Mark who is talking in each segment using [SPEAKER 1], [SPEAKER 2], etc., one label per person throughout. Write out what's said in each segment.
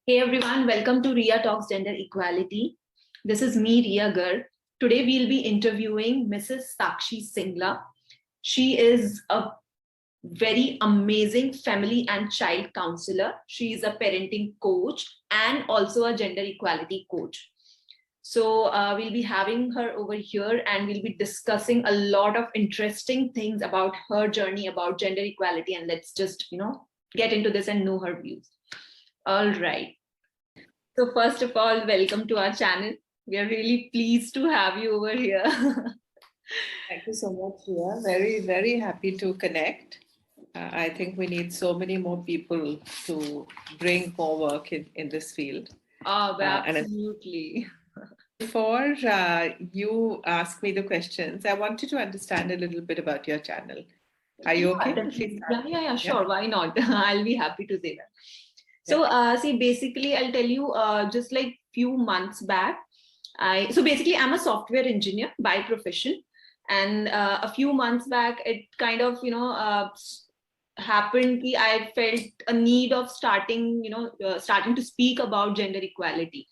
[SPEAKER 1] Hey everyone, welcome to Riya Talks Gender Equality. This is me, Riya Gar. Today we'll be interviewing Mrs. Saakshi Singla. She is a very amazing family and child counselor. She is a parenting coach and also a gender equality coach. So we'll be having her over here and we'll be discussing a lot of interesting things about her journey about gender equality. And let's just, get into this and know her views. All right. So first of all, welcome to our channel. We are really pleased to have you over here.
[SPEAKER 2] Thank you so much, Riya. Very, very happy to connect. I think we need so many more people to bring more work in this field.
[SPEAKER 1] Oh,
[SPEAKER 2] And
[SPEAKER 1] absolutely.
[SPEAKER 2] before you ask me the questions, I wanted to understand a little bit about your channel. Are you
[SPEAKER 1] Yeah,
[SPEAKER 2] okay if we
[SPEAKER 1] definitely.
[SPEAKER 2] start?
[SPEAKER 1] Yeah,
[SPEAKER 2] Yeah.
[SPEAKER 1] sure. Why not? I'll be happy to say that.
[SPEAKER 2] Yeah.
[SPEAKER 1] So, see, basically, I'll tell you, just like few months back, I'm a software engineer by profession, and a few months back, it kind of, happened. I felt a need of starting to speak about gender equality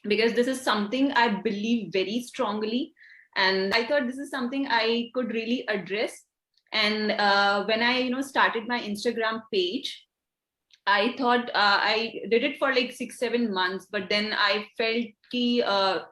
[SPEAKER 1] because this is something I believe very strongly. And I thought this is something I could really address. And when I, started my Instagram page, I thought I did it for like 6, 7 months, but then I felt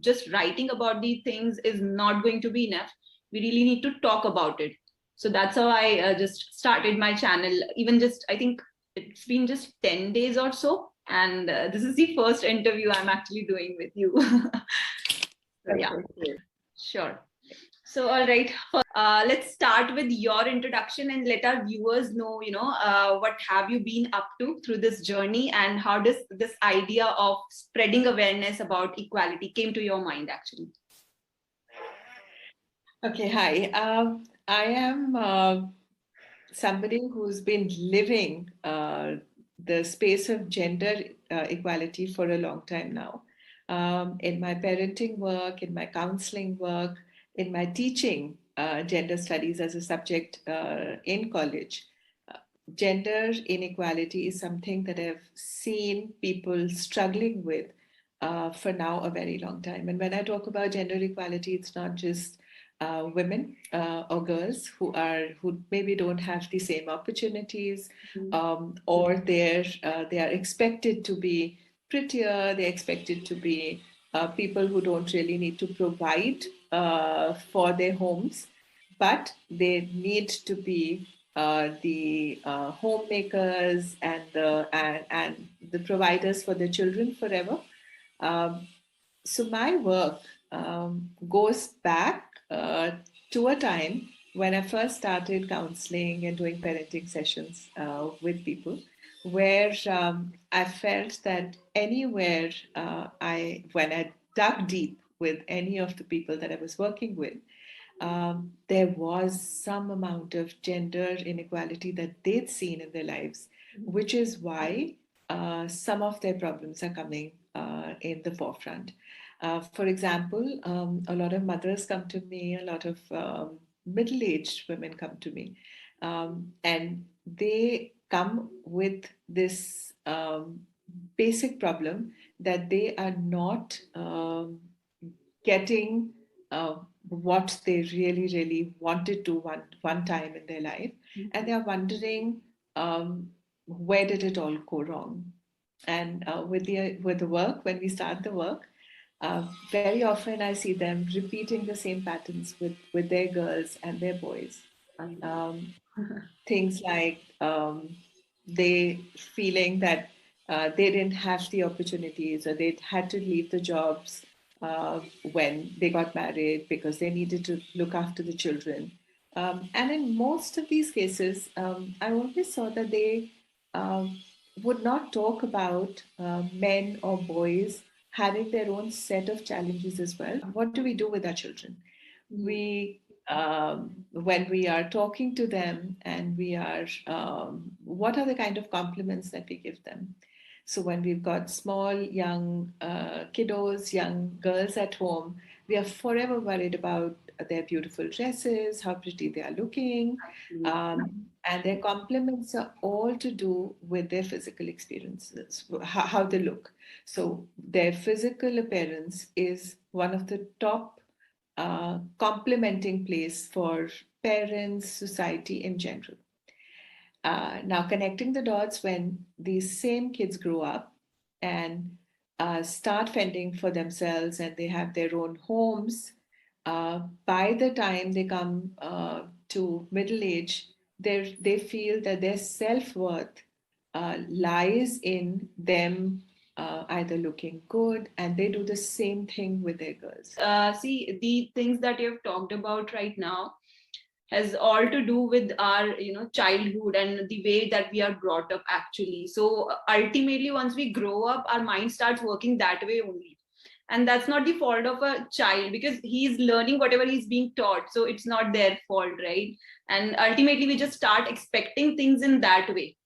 [SPEAKER 1] just writing about these things is not going to be enough. We really need to talk about it. So that's how I just started my channel. Even just, I think it's been just 10 days or so. And this is the first interview I'm actually doing with you. So, yeah, sure. So, all right, let's start with your introduction and let our viewers know, what have you been up to through this journey and how does this idea of spreading awareness about equality came to your mind actually?
[SPEAKER 2] Okay, hi. I am somebody who's been living the space of gender equality for a long time now. In my parenting work, in my counseling work, in my teaching gender studies as a subject in college, gender inequality is something that I've seen people struggling with for now a very long time. And when I talk about gender equality, it's not just women or girls who maybe don't have the same opportunities, or they are expected to be prettier. They're expected to be people who don't really need to provide for their homes, but they need to be the homemakers and the providers for their children forever. Um, so my work goes back to a time when I first started counseling and doing parenting sessions with people, where I felt that anywhere when I dug deep with any of the people that I was working with, there was some amount of gender inequality that they'd seen in their lives, which is why some of their problems are coming in the forefront. For example, a lot of mothers come to me, a lot of middle aged women come to me, and they come with this basic problem that they are not getting what they really, really wanted to one time in their life. And they're wondering, where did it all go wrong? And with the work, when we start the work, very often I see them repeating the same patterns with their girls and their boys. Um, Things like they feeling that they didn't have the opportunities or they had to leave the jobs when they got married because they needed to look after the children. And in most of these cases, I always saw that they would not talk about men or boys having their own set of challenges as well. What do we do with our children? We When we are talking to them and we are what are the kind of compliments that we give them? So when we've got small young kiddos, young girls at home, we are forever worried about their beautiful dresses, how pretty they are looking, And their compliments are all to do with their physical experiences, how they look. So their physical appearance is one of the top complimenting place for parents, society in general. Now, connecting the dots, when these same kids grow up and start fending for themselves and they have their own homes, by the time they come to middle age, they feel that their self-worth lies in them either looking good, and they do the same thing with their girls.
[SPEAKER 1] See, the things that you've talked about right now has all to do with our childhood and the way that we are brought up actually. So ultimately, once we grow up, our mind starts working that way only, and that's not the fault of a child, because he's learning whatever he's being taught, so it's not their fault, right? And ultimately we just start expecting things in that way.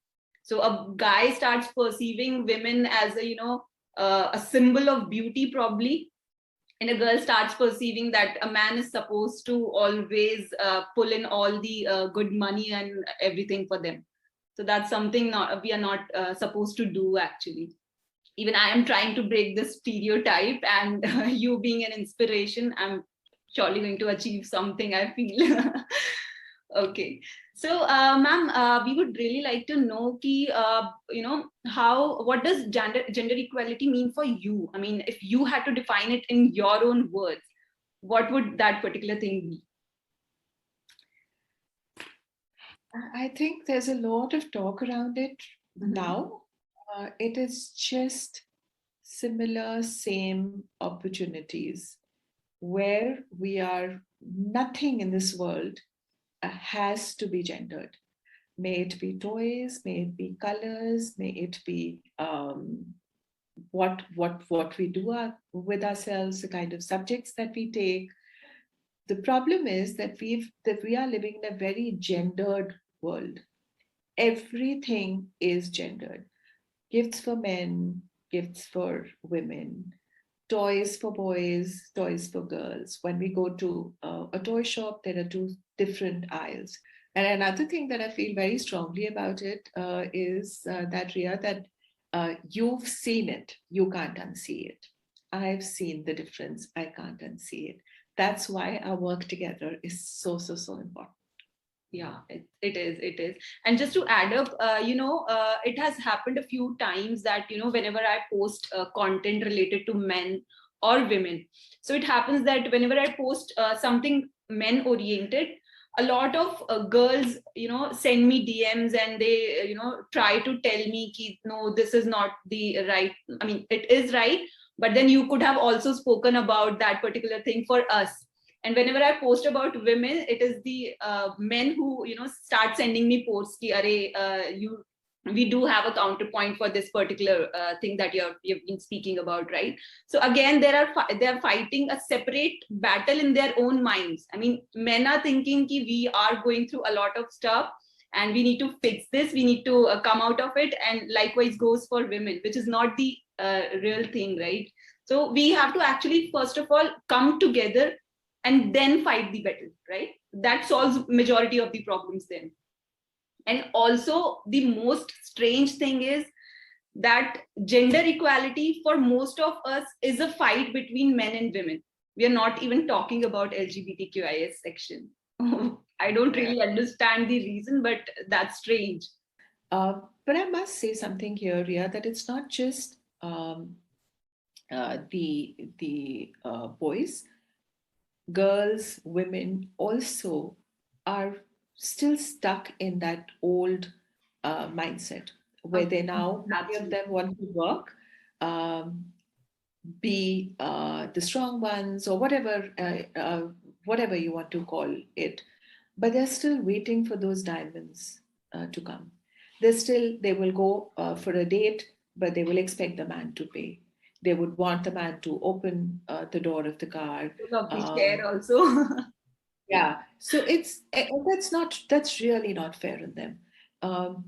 [SPEAKER 1] So a guy starts perceiving women as a symbol of beauty probably, and a girl starts perceiving that a man is supposed to always pull in all the good money and everything for them. So that's something we are not supposed to do actually. Even I am trying to break this stereotype, and you being an inspiration, I'm surely going to achieve something, I feel. Okay. So, ma'am, we would really like to know ki, what does gender equality mean for you? I mean, if you had to define it in your own words, what would that particular thing be?
[SPEAKER 2] I think there's a lot of talk around it now. It is just similar, same opportunities where we are, nothing in this world has to be gendered. May it be toys, may it be colors, may it be what we do with ourselves, the kind of subjects that we take. The problem is that we are living in a very gendered world. Everything is gendered. Gifts for men, gifts for women, toys for boys, toys for girls. When we go to a toy shop, there are two different aisles. And another thing that I feel very strongly about it is that, Riya, that you've seen it, you can't unsee it. I've seen the difference, I can't unsee it. That's why our work together is so, so, so important.
[SPEAKER 1] Yeah, it is. And just to add up, it has happened a few times that whenever I post content related to men or women, so it happens that whenever I post something men oriented, a lot of girls send me DMs, and they try to tell me ki, no, this is not the right, I mean it is right, but then you could have also spoken about that particular thing for us. And whenever I post about women, it is the men who start sending me posts ki, you we do have a counterpoint for this particular thing that you've been speaking about, right? So again, they are fighting a separate battle in their own minds. I mean, men are thinking ki we are going through a lot of stuff and we need to fix this, we need to come out of it, and likewise goes for women, which is not the real thing, right? So we have to actually first of all come together and then fight the battle, right? That solves majority of the problems then. And also the most strange thing is that gender equality for most of us is a fight between men and women. We are not even talking about LGBTQIA section. I don't really understand the reason, but that's strange.
[SPEAKER 2] But I must say something here, Ria, that it's not just the boys. Girls, women also are still stuck in that old mindset where they now, many of them want to work, be the strong ones or whatever you want to call it, but they're still waiting for those diamonds to come. They will go for a date, but they will expect the man to pay. They would want the man to open the door of the car.
[SPEAKER 1] Share also.
[SPEAKER 2] Yeah, so that's really not fair on them.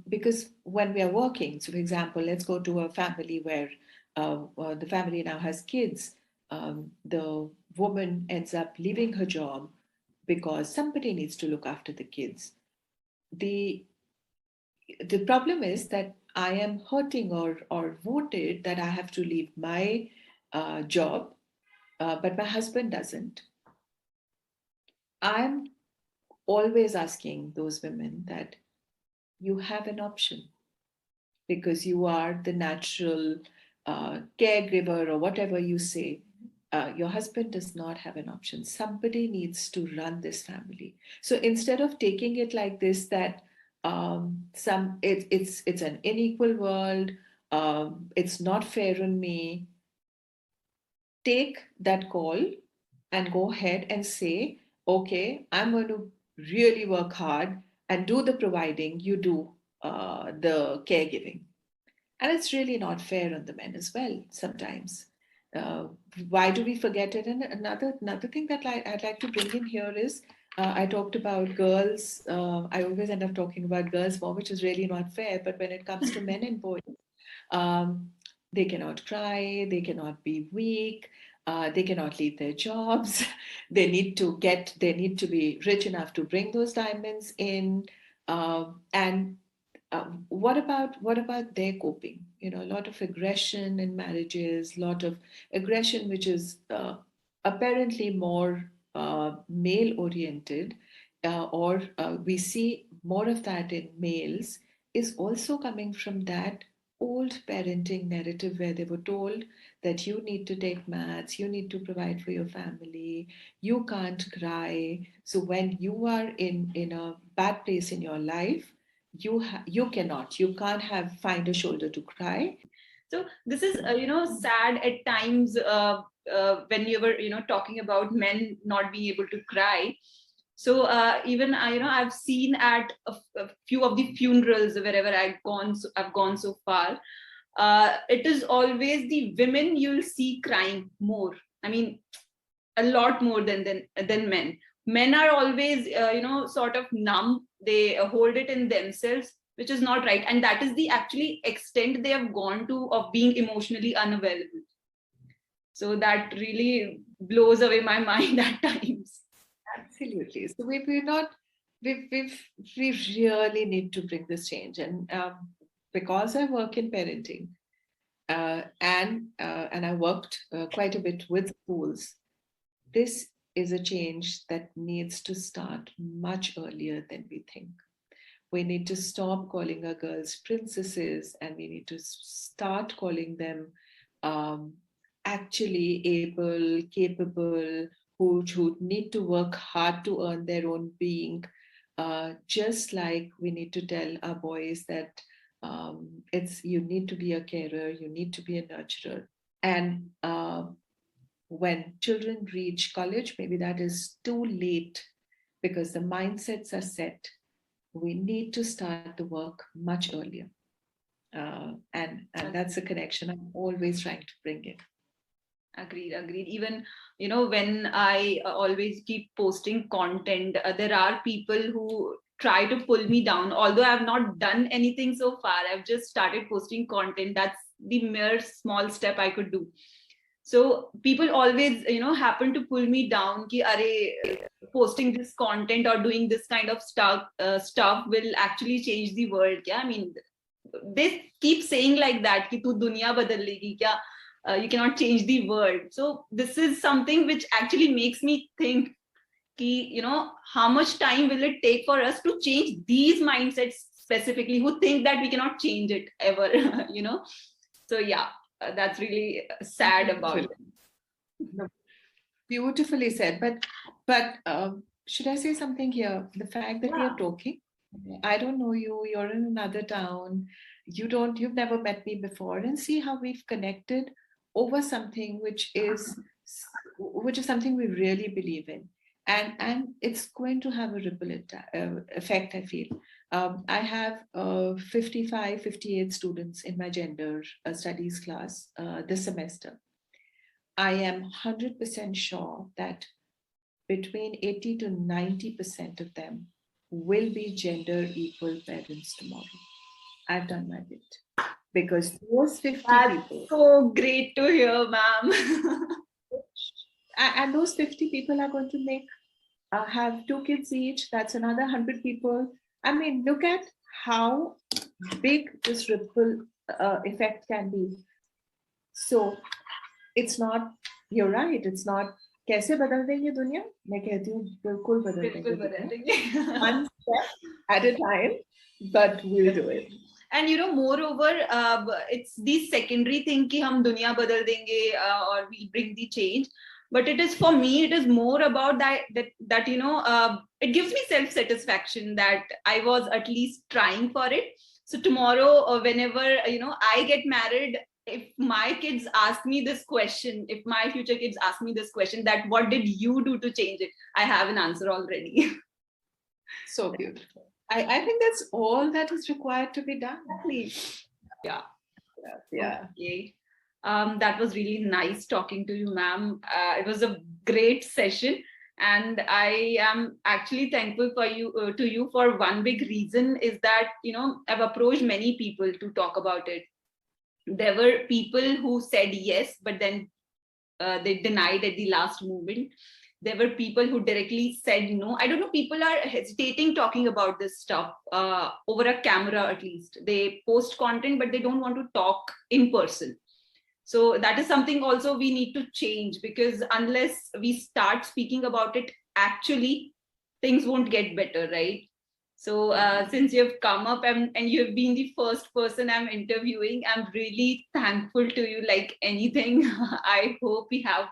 [SPEAKER 2] Because when we are working, so for example, let's go to a family where the family now has kids. The woman ends up leaving her job because somebody needs to look after the kids. The the problem is that I am hurting or wounded that I have to leave my job, but my husband doesn't. I'm always asking those women that you have an option because you are the natural caregiver or whatever you say. Your husband does not have an option. Somebody needs to run this family. So instead of taking it like this, that it's an unequal world, it's not fair on me. Take that call and go ahead and say, okay, I'm going to really work hard and do the providing, you do the caregiving. And it's really not fair on the men as well sometimes. Uh, why do we forget it? And another thing that I'd like to bring in here is I talked about girls. I always end up talking about girls more, which is really not fair. But when it comes to men and boys, um, they cannot cry, they cannot be weak, they cannot leave their jobs. They need to be rich enough to bring those diamonds in. And what about their coping? You know, a lot of aggression in marriages, a lot of aggression which is apparently more male oriented, or we see more of that in males, is also coming from that old parenting narrative where they were told that you need to take maths, you need to provide for your family, you can't cry. So when you are in a bad place in your life, you can't have find a shoulder to cry.
[SPEAKER 1] So this is sad at times, when you were talking about men not being able to cry. So even I've seen at a few of the funerals wherever I've gone so far. It is always the women you'll see crying more. I mean, a lot more than men. Men are always sort of numb. They hold it in themselves, which is not right, and that is the actually extent they have gone to of being emotionally unavailable. So that really blows away my mind at times.
[SPEAKER 2] Absolutely. So we're not we really need to bring this change. And because I work in parenting, and I worked quite a bit with schools, this is a change that needs to start much earlier than we think. We need to stop calling our girls princesses, and we need to start calling them um, actually able, capable, who need to work hard to earn their own being. Just like we need to tell our boys that it's you need to be a carer, you need to be a nurturer. And when children reach college, maybe that is too late because the mindsets are set. We need to start the work much earlier. And that's a connection I'm always trying to bring in.
[SPEAKER 1] Agreed. Even when I always keep posting content, there are people who try to pull me down, although I have not done anything so far. I've just started posting content. That's the mere small step I could do. So people always happen to pull me down ki are posting this content or doing this kind of stuff will actually change the world. Yeah, I mean, they keep saying like that ki tu duniya badal legi kya, you cannot change the world. So this is something which actually makes me think ki how much time will it take for us to change these mindsets specifically who think that we cannot change it ever. So yeah, that's really sad about it.
[SPEAKER 2] No, beautifully said. But should I say something here? The fact that we are talking, I don't know you, you're in another town, you've never met me before, and see how we've connected over something which is something we really believe in. And it's going to have a ripple effect, I feel. I have 55, 58 students in my gender studies class this semester. I am 100% sure that between 80 to 90% of them will be gender equal parents tomorrow. I've done my bit. Because those 50
[SPEAKER 1] That's
[SPEAKER 2] people.
[SPEAKER 1] So great to hear, ma'am.
[SPEAKER 2] And those 50 people are going to have 2 kids each. That's another 100 people. I mean, look at how big this ripple effect can be. So it's not, you're right, it's not कैसे बदल देंगे दुनिया, मैं कहती हूँ बिल्कुल बदल देंगे दुनिया, one step at a time, but we'll do it.
[SPEAKER 1] And moreover, it's the secondary thing कि हम दुनिया बदल देंगे or we'll bring the change. But it is, for me, it is more about that it gives me self-satisfaction that I was at least trying for it. So tomorrow, whenever I get married, if my kids ask me this question, if my future kids ask me this question, that what did you do to change it, I have an answer already.
[SPEAKER 2] So beautiful. I think that's all that is required to be done.
[SPEAKER 1] Yeah.
[SPEAKER 2] Okay.
[SPEAKER 1] That was really nice talking to you, ma'am. It was a great session, and I am actually thankful for you to you for one big reason is that I've approached many people to talk about it. There were people who said yes, but then they denied at the last moment. There were people who directly said no. I don't know, people are hesitating talking about this stuff over a camera. At least they post content, but they don't want to talk in person. So that is something also we need to change, because unless we start speaking about it, actually things won't get better, right? So since you've come up and you've been the first person I'm interviewing, I'm really thankful to you like anything. I hope we have,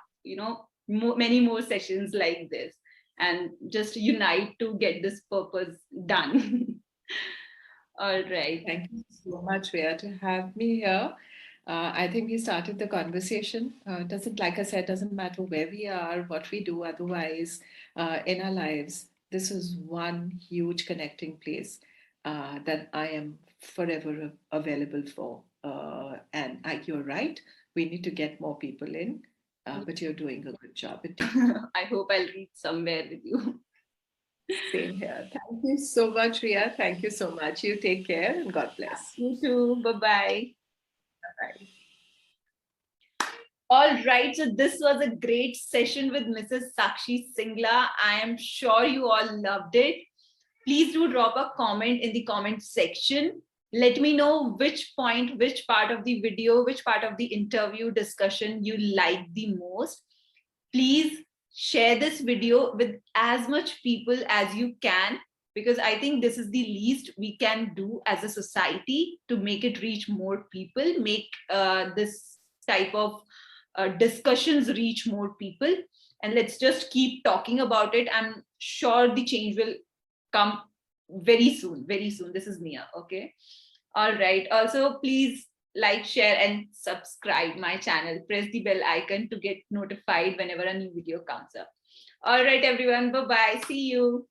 [SPEAKER 1] many more sessions like this and just unite to get this purpose done. All right.
[SPEAKER 2] Thank you so much, Riya, to have me here. I think we started the conversation. Like I said, doesn't matter where we are, what we do otherwise in our lives. This is one huge connecting place that I am forever available for. And you're right, we need to get more people in, but you're doing a good job.
[SPEAKER 1] I hope I'll reach somewhere with you.
[SPEAKER 2] Same here. Thank you so much, Riya. Thank you so much. You take care and God bless.
[SPEAKER 1] You too. Bye-bye.
[SPEAKER 2] Bye.
[SPEAKER 1] All right, so this was a great session with Mrs. Saakshi Singla. I am sure you all loved it. Please do drop a comment in the comment section. Let me know which point, which part of the video, which part of the interview discussion you like the most. Please share this video with as much people as you can, because I think this is the least we can do as a society to make it reach more people, make this type of discussions reach more people, and let's just keep talking about it. I'm sure the change will come very soon, very soon. This is Mia. Okay. All right. Also, please like, share, and subscribe my channel. Press the bell icon to get notified whenever a new video comes up. All right, everyone. Bye-bye. See you.